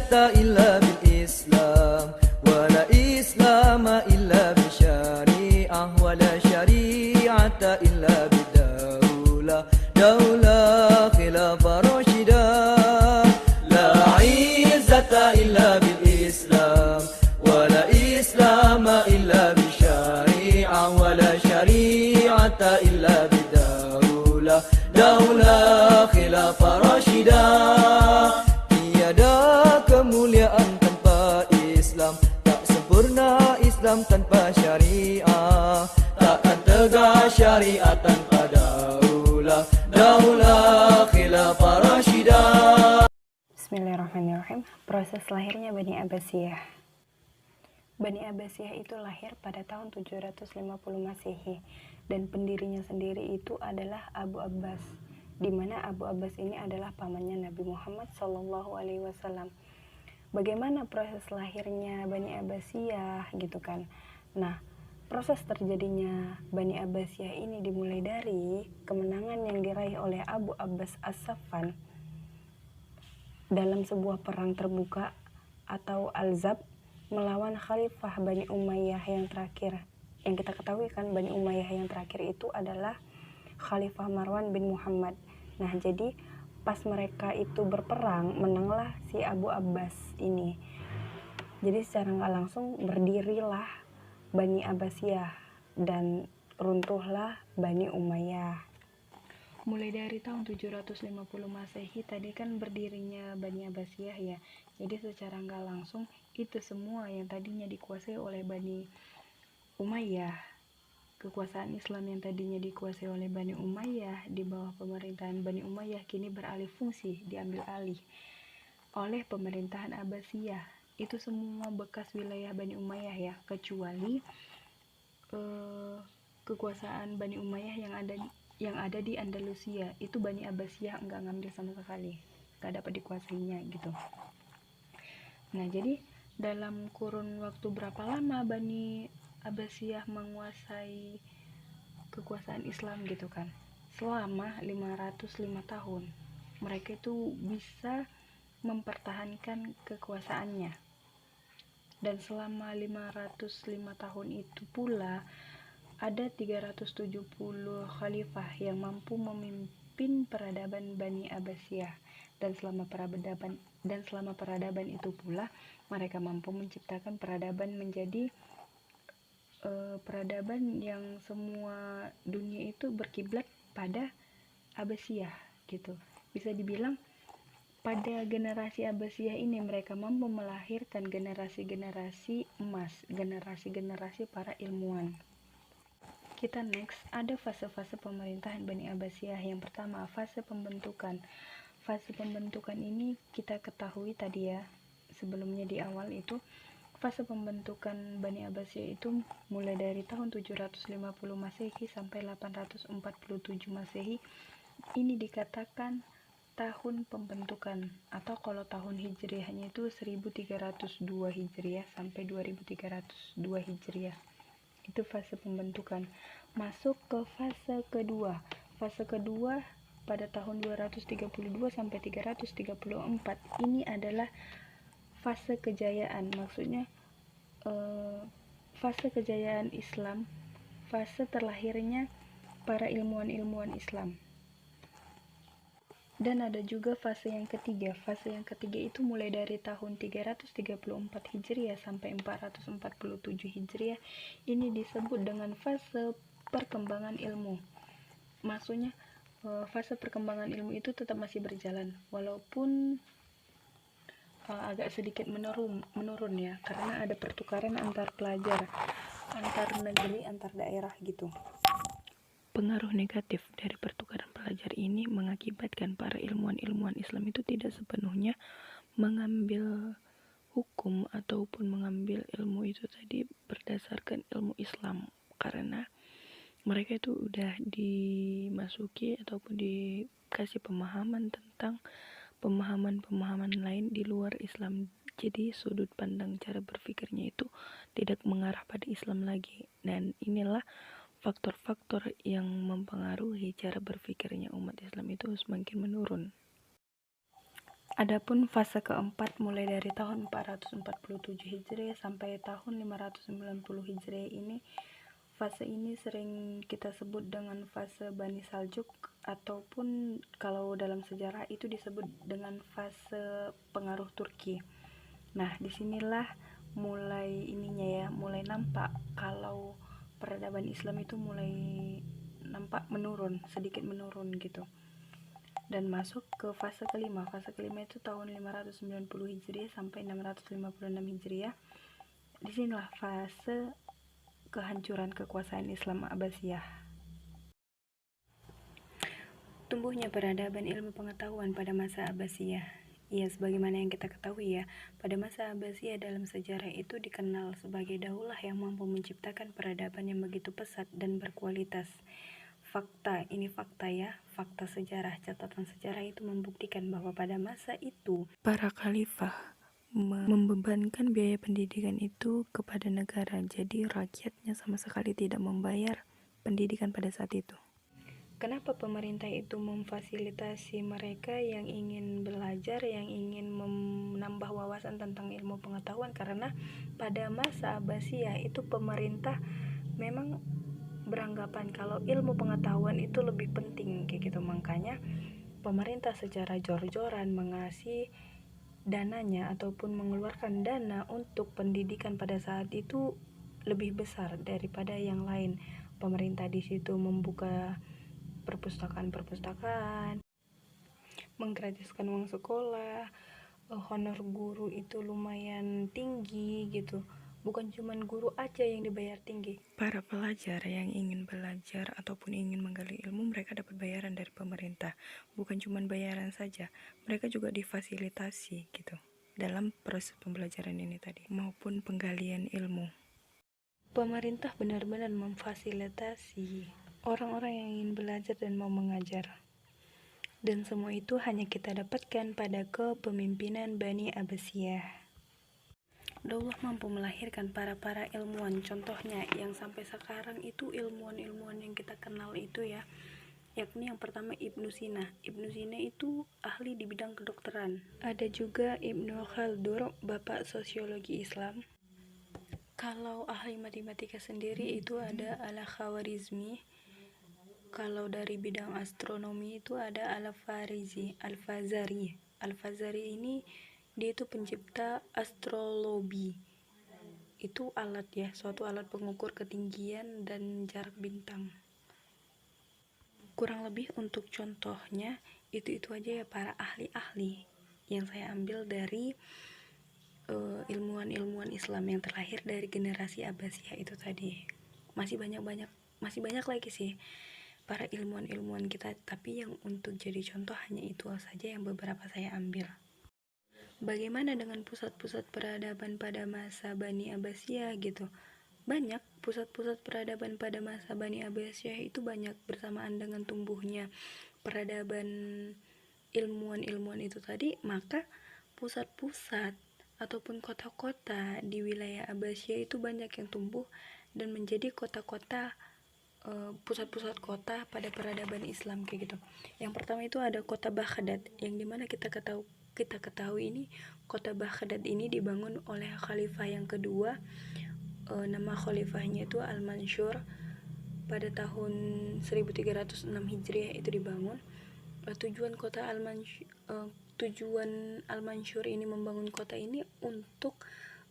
izzata illa bil Islam, wala islama illa bi syari'ah, wala syari'ata illa bidaulah, daulah khilafah rasyidah. La izzata illa bil Islam, wala islama illa bi syari'ah, wala syari'ata illa bidaulah, daulah khilafah rasyidah. Tiada kemuliaan tanpa Islam, tak sempurna Islam tanpa syariah, takkan tegak syariat tanpa daulah, daulah khilafah rasyidah. Bismillahirrahmanirrahim. Proses lahirnya Bani Abbasiyah. Bani Abbasiyah itu lahir pada tahun 750 Masehi, dan pendirinya sendiri itu adalah Abu Abbas, di mana Abu Abbas ini adalah pamannya Nabi Muhammad SAW. Bagaimana proses lahirnya Bani Abbasiyah gitu kan? Nah, proses terjadinya Bani Abbasiyah ini dimulai dari kemenangan yang diraih oleh Abu Abbas As-Saffan dalam sebuah perang terbuka atau Al-Zab melawan Khalifah Bani Umayyah yang terakhir. Yang kita ketahui kan, Bani Umayyah yang terakhir itu adalah Khalifah Marwan bin Muhammad. Nah, jadi pas mereka itu berperang, menanglah si Abu Abbas ini. Jadi secara nggak langsung berdirilah Bani Abbasiyah dan runtuhlah Bani Umayyah. Mulai dari tahun 750 Masehi tadi kan berdirinya Bani Abbasiyah ya. Jadi secara nggak langsung itu semua yang tadinya dikuasai oleh Bani Umayyah, kekuasaan Islam yang tadinya dikuasai oleh Bani Umayyah di bawah pemerintahan Bani Umayyah kini beralih fungsi, diambil alih oleh pemerintahan Abbasiyah. Itu semua bekas wilayah Bani Umayyah ya, kecuali kekuasaan Bani Umayyah yang ada di Andalusia. Itu Bani Abbasiyah enggak ngambil sama sekali, enggak dapat dikuasainya gitu. Nah, jadi dalam kurun waktu berapa lama Bani Abbasiyah menguasai kekuasaan Islam gitu kan? Selama 505 tahun. Mereka itu bisa mempertahankan kekuasaannya. Dan selama 505 tahun itu pula ada 370 khalifah yang mampu memimpin peradaban Bani Abbasiyah, dan selama peradaban itu pula mereka mampu menciptakan peradaban menjadi peradaban yang semua dunia itu berkiblat pada Abbasiyah gitu. Bisa dibilang pada generasi Abbasiyah ini mereka mampu melahirkan generasi-generasi emas, generasi-generasi para ilmuwan. Kita next, ada fase-fase pemerintahan Bani Abbasiyah. Yang pertama, fase pembentukan. Fase pembentukan ini kita ketahui tadi ya, sebelumnya di awal itu, fase pembentukan Bani Abbasiyah itu mulai dari tahun 750 Masehi sampai 847 Masehi. Ini dikatakan tahun pembentukan, atau kalau tahun Hijriahnya itu 1302 Hijriah sampai 2302 Hijriah. Itu fase pembentukan. Masuk ke fase kedua. Fase kedua pada tahun 232 sampai 334. Ini adalah fase kejayaan. Maksudnya fase kejayaan Islam, fase terlahirnya para ilmuwan-ilmuwan Islam. Dan ada juga fase yang ketiga. Fase yang ketiga itu mulai dari tahun 334 Hijriah sampai 447 Hijriah. Ini disebut dengan fase perkembangan ilmu. Maksudnya fase perkembangan ilmu itu tetap masih berjalan, walaupun agak sedikit menurun ya, karena ada pertukaran antar pelajar, antar negeri, antar daerah gitu. Pengaruh negatif dari pertukaran pelajar ini mengakibatkan para ilmuwan-ilmuwan Islam itu tidak sepenuhnya mengambil hukum ataupun mengambil ilmu itu tadi berdasarkan ilmu Islam, karena mereka itu udah dimasuki ataupun dikasih pemahaman tentang pemahaman-pemahaman lain di luar Islam. Jadi sudut pandang cara berpikirnya itu tidak mengarah pada Islam lagi, dan inilah faktor-faktor yang mempengaruhi cara berpikirnya umat Islam itu semakin menurun. Adapun fase keempat mulai dari tahun 447 Hijriah sampai tahun 590 Hijriah ini, fase ini sering kita sebut dengan fase Bani Saljuk, ataupun kalau dalam sejarah itu disebut dengan fase pengaruh Turki. Nah, disinilah mulai mulai nampak kalau peradaban Islam itu mulai nampak sedikit menurun gitu. Dan masuk ke fase kelima. Fase kelima itu tahun 590 Hijriah sampai 656 Hijriah. Disinilah fase kehancuran kekuasaan Islam Abbasiyah. Tumbuhnya peradaban ilmu pengetahuan pada masa Abbasiyah. Ya, sebagaimana yang kita ketahui ya, pada masa Abbasiyah dalam sejarah itu dikenal sebagai daulah yang mampu menciptakan peradaban yang begitu pesat dan berkualitas. Fakta ya, fakta sejarah, catatan sejarah itu membuktikan bahwa pada masa itu para khalifah membebankan biaya pendidikan itu kepada negara, jadi rakyatnya sama sekali tidak membayar pendidikan pada saat itu. Kenapa pemerintah itu memfasilitasi mereka yang ingin belajar, yang ingin menambah wawasan tentang ilmu pengetahuan? Karena pada masa Abbasiyah itu pemerintah memang beranggapan kalau ilmu pengetahuan itu lebih penting kayak gitu. Makanya pemerintah secara jor-joran mengasih dananya ataupun mengeluarkan dana untuk pendidikan pada saat itu lebih besar daripada yang lain. Pemerintah di situ membuka perpustakaan, menggratiskan uang sekolah, honor guru itu lumayan tinggi gitu. Bukan cuma guru aja yang dibayar tinggi. Para pelajar yang ingin belajar ataupun ingin menggali ilmu, mereka dapat bayaran dari pemerintah. Bukan cuma bayaran saja, mereka juga difasilitasi gitu dalam proses pembelajaran ini tadi, maupun penggalian ilmu. Pemerintah benar-benar memfasilitasi orang-orang yang ingin belajar dan mau mengajar. Dan semua itu hanya kita dapatkan pada kepemimpinan Bani Abbasiyah. Daulah mampu melahirkan para ilmuwan, contohnya yang sampai sekarang itu ilmuwan-ilmuwan yang kita kenal itu ya, yakni yang pertama Ibnu Sina. Ibnu Sina itu ahli di bidang kedokteran. Ada juga Ibnu Khaldun, bapak sosiologi Islam. Kalau ahli matematika sendiri itu ada Al-Khawarizmi. Kalau dari bidang astronomi itu ada Al-Fazari. Al-Fazari ini dia itu pencipta astrologi. Itu alat ya, suatu alat pengukur ketinggian dan jarak bintang. Kurang lebih untuk contohnya itu aja ya para ahli-ahli yang saya ambil dari ilmuwan-ilmuwan Islam yang terlahir dari generasi Abbasiyah itu tadi. Masih banyak lagi sih para ilmuwan-ilmuwan kita, tapi yang untuk jadi contoh hanya itu saja yang beberapa saya ambil. Bagaimana dengan pusat-pusat peradaban pada masa Bani Abbasiyah gitu? Banyak pusat-pusat peradaban pada masa Bani Abbasiyah itu banyak, bersamaan dengan tumbuhnya peradaban ilmuwan-ilmuwan itu tadi, maka pusat-pusat ataupun kota-kota di wilayah Abbasiyah itu banyak yang tumbuh dan menjadi kota-kota, pusat-pusat kota pada peradaban Islam kayak gitu. Yang pertama itu ada kota Baghdad, yang dimana kita ketahui ini kota Baghdad ini dibangun oleh khalifah yang kedua. Nama khalifahnya itu Al-Mansur. Pada tahun 1306 Hijriah itu dibangun. Tujuan Al-Mansur ini membangun kota ini untuk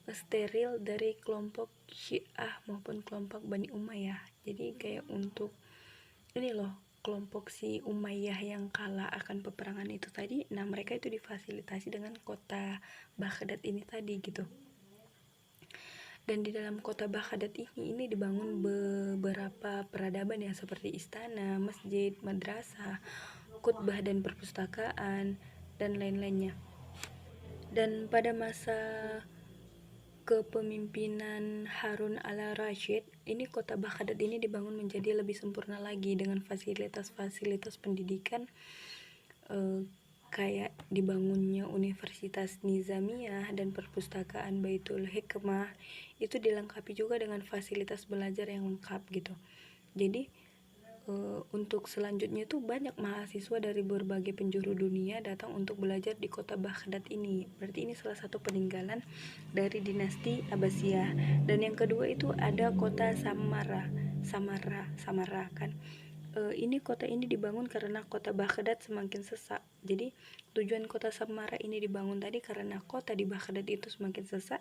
steril dari kelompok Syiah maupun kelompok Bani Umayyah. Jadi kayak untuk ini loh, kelompok si Umayyah yang kalah akan peperangan itu tadi. Nah, mereka itu difasilitasi dengan kota Baghdad ini tadi gitu. Dan di dalam kota Baghdad ini dibangun beberapa peradaban ya, seperti istana, masjid, madrasah, khutbah dan perpustakaan dan lain-lainnya. Dan pada masa kepemimpinan Harun al-Rashid, ini kota Baghdad ini dibangun menjadi lebih sempurna lagi dengan fasilitas-fasilitas pendidikan, kayak dibangunnya Universitas Nizamiyah dan perpustakaan Baitul Hikmah. Itu dilengkapi juga dengan fasilitas belajar yang lengkap gitu. Jadi untuk selanjutnya itu banyak mahasiswa dari berbagai penjuru dunia datang untuk belajar di kota Baghdad ini. Berarti ini salah satu peninggalan dari dinasti Abbasiyah. Dan yang kedua itu ada kota Samara kan. Ini kota ini dibangun karena kota Baghdad semakin sesak. Jadi tujuan kota Samara ini dibangun tadi karena kota di Baghdad itu semakin sesak.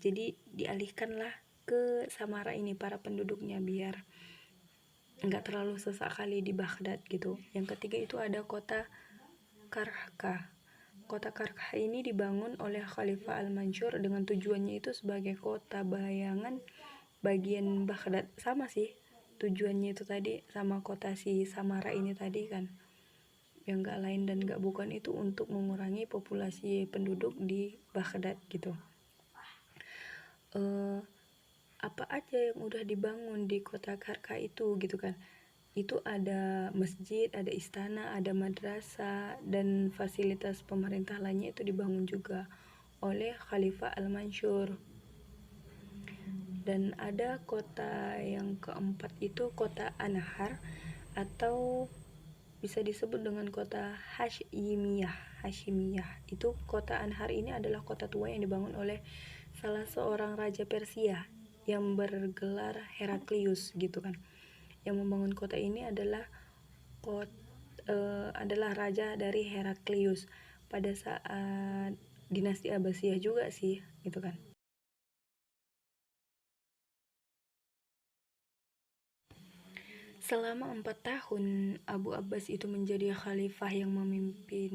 Jadi dialihkanlah ke Samara ini para penduduknya biar nggak terlalu sesak kali di Baghdad gitu. Yang ketiga itu ada kota Karka. Kota Karka ini dibangun oleh Khalifah Al-Mansur dengan tujuannya itu sebagai kota bayangan bagian Baghdad. Sama sih tujuannya itu tadi sama kota si Samara ini tadi kan, yang nggak lain dan nggak bukan itu untuk mengurangi populasi penduduk di Baghdad gitu. Apa aja yang udah dibangun di kota Karka itu gitu kan. Itu ada masjid, ada istana, ada madrasah, dan fasilitas pemerintah lainnya itu dibangun juga oleh Khalifah Al-Mansur. Dan ada kota yang keempat itu kota Anhar atau bisa disebut dengan kota Hashimiyah. Itu kota Anhar ini adalah kota tua yang dibangun oleh salah seorang raja Persia yang bergelar Heraklius gitu kan. Yang membangun kota ini adalah raja dari Heraklius pada saat dinasti Abbasiyah juga sih gitu kan. Selama 4 tahun Abu Abbas itu menjadi khalifah yang memimpin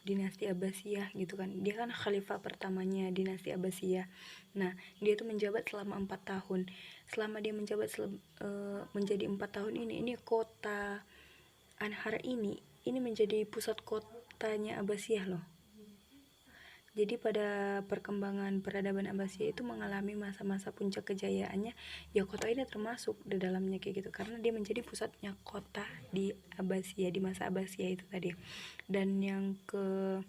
dinasti Abbasiyah gitu kan. Dia kan khalifah pertamanya dinasti Abbasiyah. Nah, dia itu menjabat selama 4 tahun. Selama dia menjabat menjadi 4 tahun ini kota Anhar ini menjadi pusat kotanya Abbasiyah loh. Jadi pada perkembangan peradaban Abbasiyah itu mengalami masa-masa puncak kejayaannya, ya kota ini termasuk di dalamnya kayak gitu, karena dia menjadi pusatnya kota di Abbasiyah, di masa Abbasiyah itu tadi. Dan yang ke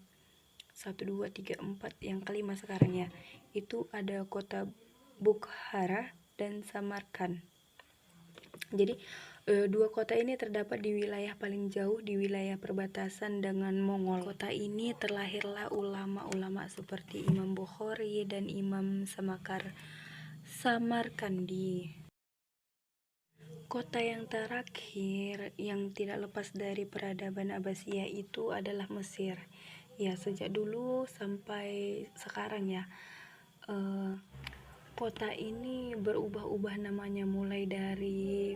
1, 2, 3, 4, yang kelima sekarang ya, itu ada kota Bukhara dan Samarkand. Jadi dua kota ini terdapat di wilayah paling jauh di wilayah perbatasan dengan Mongol. Kota ini terlahirlah ulama-ulama seperti Imam Bukhari dan Imam Samarkandi. Kota yang terakhir yang tidak lepas dari peradaban Abbasiyah itu adalah Mesir. Ya, sejak dulu sampai sekarang ya, kota ini berubah-ubah namanya, mulai dari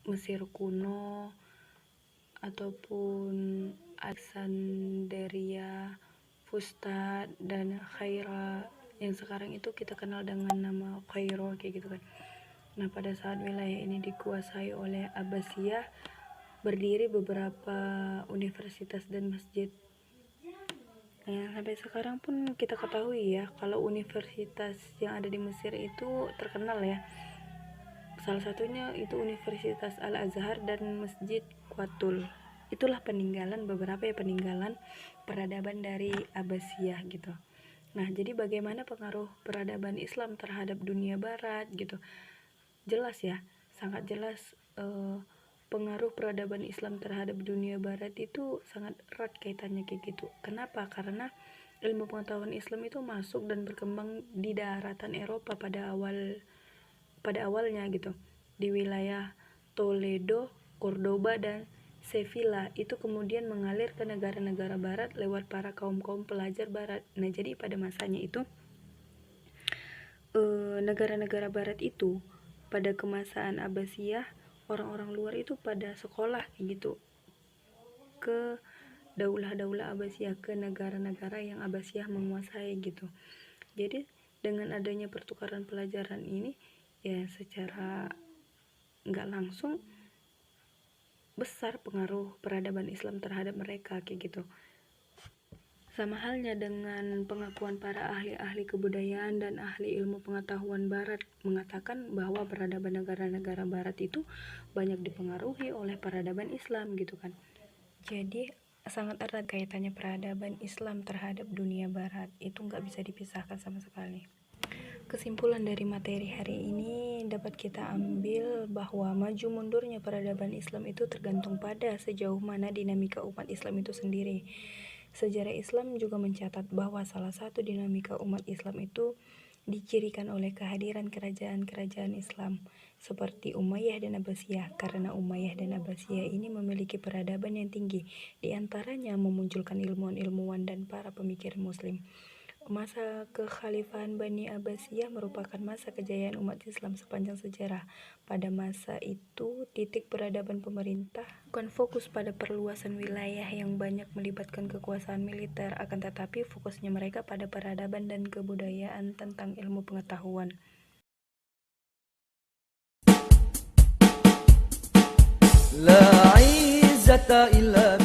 Mesir kuno ataupun Alexandria, Fustat, dan Cairo yang sekarang itu kita kenal dengan nama Cairo kayak gitu kan. Nah, pada saat wilayah ini dikuasai oleh Abbasiyah, berdiri beberapa universitas dan masjid. Nah, sampai sekarang pun kita ketahui ya kalau universitas yang ada di Mesir itu terkenal ya. Salah satunya itu Universitas Al-Azhar dan Masjid Qatul. Itulah beberapa peninggalan peradaban dari Abbasiyah gitu. Nah, jadi bagaimana pengaruh peradaban Islam terhadap dunia barat gitu. Jelas ya, sangat jelas pengaruh peradaban Islam terhadap dunia barat itu sangat erat kaitannya kayak gitu. Kenapa? Karena ilmu pengetahuan Islam itu masuk dan berkembang di daratan Eropa pada awalnya gitu, di wilayah Toledo, Cordoba, dan Sevilla. Itu kemudian mengalir ke negara-negara barat lewat para kaum-kaum pelajar barat. Nah, jadi pada masanya itu negara-negara barat itu pada kemasan Abbasiyah, orang-orang luar itu pada sekolah gitu ke daulah-daulah Abbasiyah, ke negara-negara yang Abbasiyah menguasai gitu. Jadi dengan adanya pertukaran pelajaran ini ya secara nggak langsung besar pengaruh peradaban Islam terhadap mereka kayak gitu. Sama halnya dengan pengakuan para ahli-ahli kebudayaan dan ahli ilmu pengetahuan barat mengatakan bahwa peradaban negara-negara barat itu banyak dipengaruhi oleh peradaban Islam gitu kan. Jadi sangat erat kaitannya peradaban Islam terhadap dunia barat, itu nggak bisa dipisahkan sama sekali. Kesimpulan dari materi hari ini dapat kita ambil bahwa maju mundurnya peradaban Islam itu tergantung pada sejauh mana dinamika umat Islam itu sendiri. Sejarah Islam juga mencatat bahwa salah satu dinamika umat Islam itu dicirikan oleh kehadiran kerajaan-kerajaan Islam seperti Umayyah dan Abbasiyah, karena Umayyah dan Abbasiyah ini memiliki peradaban yang tinggi, di antaranya memunculkan ilmuwan-ilmuwan dan para pemikir muslim. Masa kekhalifahan Bani Abbasiyah merupakan masa kejayaan umat Islam sepanjang sejarah. Pada masa itu, titik peradaban pemerintah bukan fokus pada perluasan wilayah yang banyak melibatkan kekuasaan militer, akan tetapi fokusnya mereka pada peradaban dan kebudayaan tentang ilmu pengetahuan. La izzata illa